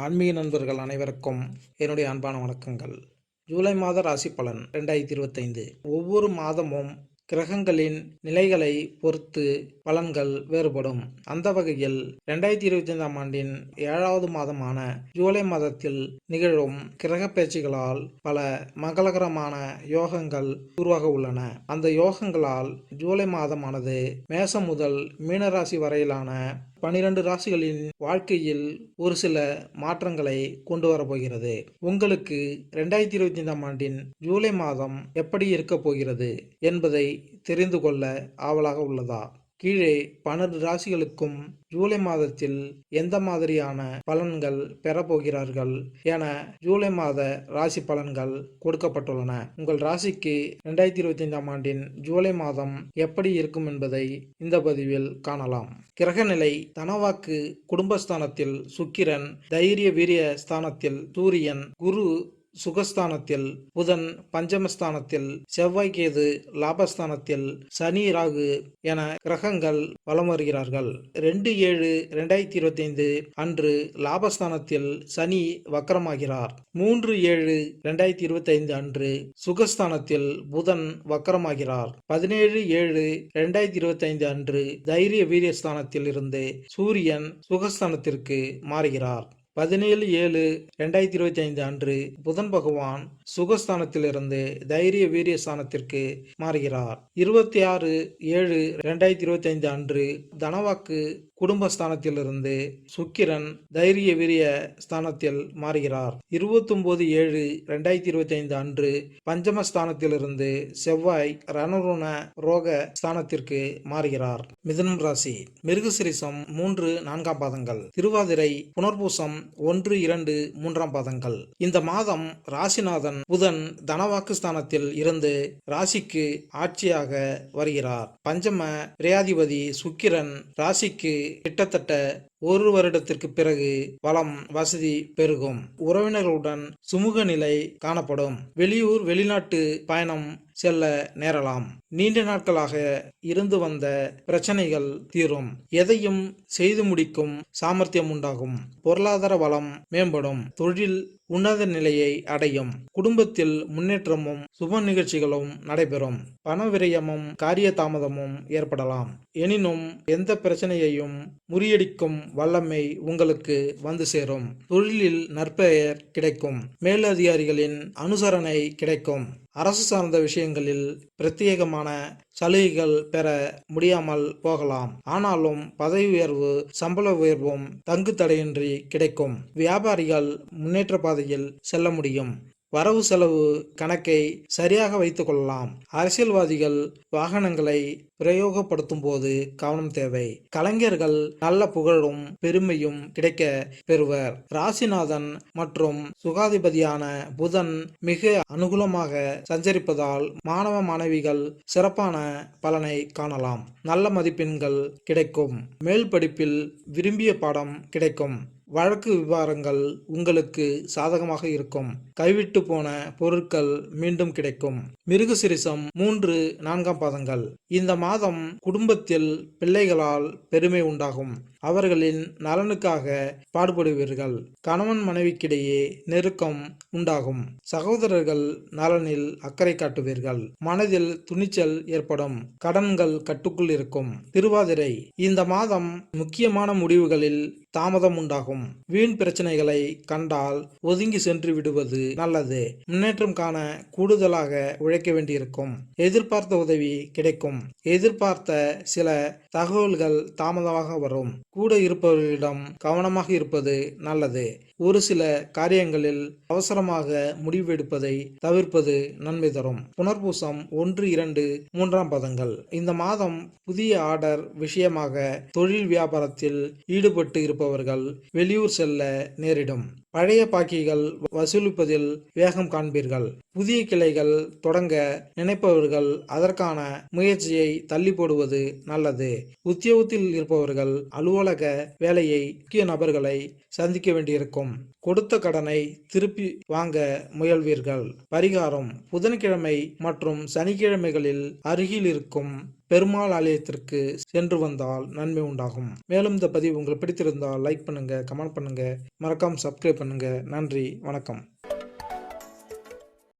ஆன்மீக நண்பர்கள் அனைவருக்கும் என்னுடைய அன்பான வணக்கங்கள். ஜூலை மாத ராசி பலன் 2025. ஒவ்வொரு மாதமும் கிரகங்களின் நிலைகளை பொறுத்து பலன்கள் வேறுபடும். அந்த வகையில் 2025ஆம் ஆண்டின் 7வது மாதமான ஜூலை மாதத்தில் நிகழும் கிரக பயிற்சிகளால் பல மங்களகரமான யோகங்கள் உருவாக உள்ளன. அந்த யோகங்களால் ஜூலை மாதமானது மேசம் முதல் மீனராசி வரையிலான 12 ராசிகளின் வாழ்க்கையில் ஒரு சில மாற்றங்களை கொண்டு வரப்போகிறது. உங்களுக்கு 2025ஆம் ஆண்டின் ஜூலை மாதம் எப்படி இருக்க போகிறது என்பதை தெரிந்து கொள்ள ஆவலாக உள்ளதா? கீழே 12 ராசிகளுக்கும் ஜூலை மாதத்தில் எந்த மாதிரியான பலன்கள் பெறப்போகிறார்கள் என ஜூலை மாத ராசி பலன்கள் கொடுக்கப்பட்டுள்ளன. உங்கள் ராசிக்கு 2025ஆம் ஆண்டின் ஜூலை மாதம் எப்படி இருக்கும் என்பதை இந்த பதிவில் காணலாம். கிரகநிலை: தனவாக்கு குடும்பஸ்தானத்தில் சுக்கிரன், தைரிய வீரிய ஸ்தானத்தில் சூரியன், குரு சுகஸ்தானத்தில், புதன் பஞ்சமஸ்தானத்தில், செவ்வாய் கேது லாபஸ்தானத்தில், சனி ராகு என கிரகங்கள் வலம் வருகிறார்கள். 2/7/2025 அன்று லாபஸ்தானத்தில் சனி வக்கரமாகிறார். 3/7/2025 அன்று சுகஸ்தானத்தில் புதன் வக்கரமாகிறார். 17/7/2025 அன்று தைரிய வீரியஸ்தானத்தில் இருந்து சூரியன் சுகஸ்தானத்திற்கு மாறுகிறார். 17/7/2025 அன்று புதன் பகவான் சுகஸ்தானத்திலிருந்து தைரிய வீரிய ஸ்தானத்திற்கு மாறுகிறார். 26/7/2025 அன்று தனவாக்கு குடும்பஸ்தானத்திலிருந்து சுக்கிரன் தைரிய வீரிய ஸ்தானத்தில் மாறுகிறார். 29/7/2025 அன்று பஞ்சமஸ்தானத்திலிருந்து செவ்வாய் ரணருண ரோக ஸ்தானத்திற்கு மாறுகிறார். மிதுனம் ராசி: மிருகசிரிசம் 3-4 பாதங்கள், திருவாதிரை புனர்பூசம் 1-2 3 பாதங்கள். இந்த மாதம் ராசிநாதன் புதன் தனவாக்கு ஸ்தானத்தில் இருந்து ராசிக்கு ஆட்சியாக வருகிறார். பஞ்சம விரையாதிபதி சுக்கிரன் ராசிக்கு கிட்டத்தட்ட ஒரு வருடத்திற்கு பிறகு வளம் வசதி பெருகும். உறவினர்களுடன் சுமூக நிலை காணப்படும். வெளியூர் வெளிநாட்டு பயணம் செல்ல நேரலாம். நீண்ட நாட்களாக இருந்து வந்த பிரச்சனைகள் தீரும். எதையும் செய்து முடிக்கும் சாமர்த்தியம் உண்டாகும். பொருளாதார வளம் மேம்படும். தொழில் உன்னத நிலையை அடையும். குடும்பத்தில் முன்னேற்றமும் சுப நிகழ்ச்சிகளும் நடைபெறும். பண விரயமும் காரிய தாமதமும் ஏற்படலாம். எனினும் எந்த பிரச்சனையையும் முறியடிக்கும் வல்லமை உங்களுக்கு வந்து சேரும். தொழிலில் நற்பெயர் கிடைக்கும். மேலதிகாரிகளின் அனுசரணை கிடைக்கும். அரசு சார்ந்த விஷயங்களில் பிரத்யேகமான சலுகைகள் பெற முடியாமல் போகலாம். ஆனாலும் பதவி உயர்வு சம்பள உயர்வும் தங்கு தடையின்றி கிடைக்கும். வியாபாரிகள் முன்னேற்ற பாதையில் செல்ல முடியும். வரவு செலவு கணக்கை சரியாக வைத்துக் கொள்ளலாம். அரசியல்வாதிகள் வாகனங்களை பிரயோகப்படுத்தும் போது கவனம் தேவை. கலைஞர்கள் நல்ல புகழும் பெருமையும் கிடைக்க பெறுவர். ராசிநாதன் மற்றும் சுகாதிபதியான புதன் மிக அனுகூலமாக சஞ்சரிப்பதால் மாணவ மாணவிகள் சிறப்பான பலனை காணலாம். நல்ல மதிப்பெண்கள் கிடைக்கும். மேல் படிப்பில் விரும்பிய பாடம் கிடைக்கும். வழக்கு விவகாரங்கள் உங்களுக்கு சாதகமாக இருக்கும். கைவிட்டு போன பொருட்கள் மீண்டும் கிடைக்கும். மிருகசிரிசம் 3-4 பாதங்கள். இந்த மாதம் குடும்பத்தில் பிள்ளைகளால் பெருமை உண்டாகும். அவர்களின் நலனுக்காக பாடுபடுவீர்கள். கணவன் மனைவிக்கிடையே நெருக்கம் உண்டாகும். சகோதரர்கள் நலனில் அக்கறை காட்டுவீர்கள். மனதில் துணிச்சல் ஏற்படும். கடன்கள் கட்டுக்குள் இருக்கும். திருவாதிரை: இந்த மாதம் முக்கியமான முடிவுகளில் தாமதம் உண்டாகும். வீண் பிரச்சனைகளை கண்டால் ஒதுங்கி சென்று விடுவது நல்லது. முன்னேற்றம் காண கூடுதலாக உழைக்க வேண்டியிருக்கும். எதிர்பார்த்த உதவி கிடைக்கும். எதிர்பார்த்த சில தகவல்கள் தாமதமாக வரும். கூட இருப்பவர்களிடம் கவனமாக இருப்பது நல்லது. ஒரு சில காரியங்களில் அவசரமாக முடிவெடுப்பதை தவிர்ப்பது நன்மை தரும். புனர்பூசம் 1-2 3 பாதங்கள். இந்த மாதம் புதிய ஆர்டர் விஷயமாக தொழில் வியாபாரத்தில் ஈடுபட்டு இருப்பவர்கள் வெளியூர் செல்ல நேரிடும். பழைய பாக்கிகள் வசூலிப்பதில் வேகம் காண்பீர்கள். புதிய கிளைகள் தொடங்க நினைப்பவர்கள் அதற்கான முயற்சியை தள்ளி போடுவது நல்லது. உத்தியோகத்தில் இருப்பவர்கள் அலுவலக வேலையை முக்கிய நபர்களை சந்திக்க வேண்டியிருக்கும். வரும். கொடுத்த கடனை திருப்பி வாங்க முயல்வீர்கள். பரிகாரம்: புதன்கிழமை மற்றும் சனிக்கிழமைகளில் அருகில் இருக்கும் பெருமாள் ஆலயத்திற்கு சென்று வந்தால் நன்மை உண்டாகும். மேலும் இந்த பதிவு உங்களுக்கு பிடித்திருந்தால் லைக் பண்ணுங்க, கமெண்ட் பண்ணுங்க, மறக்காம சப்ஸ்கிரைப் பண்ணுங்க. நன்றி, வணக்கம்.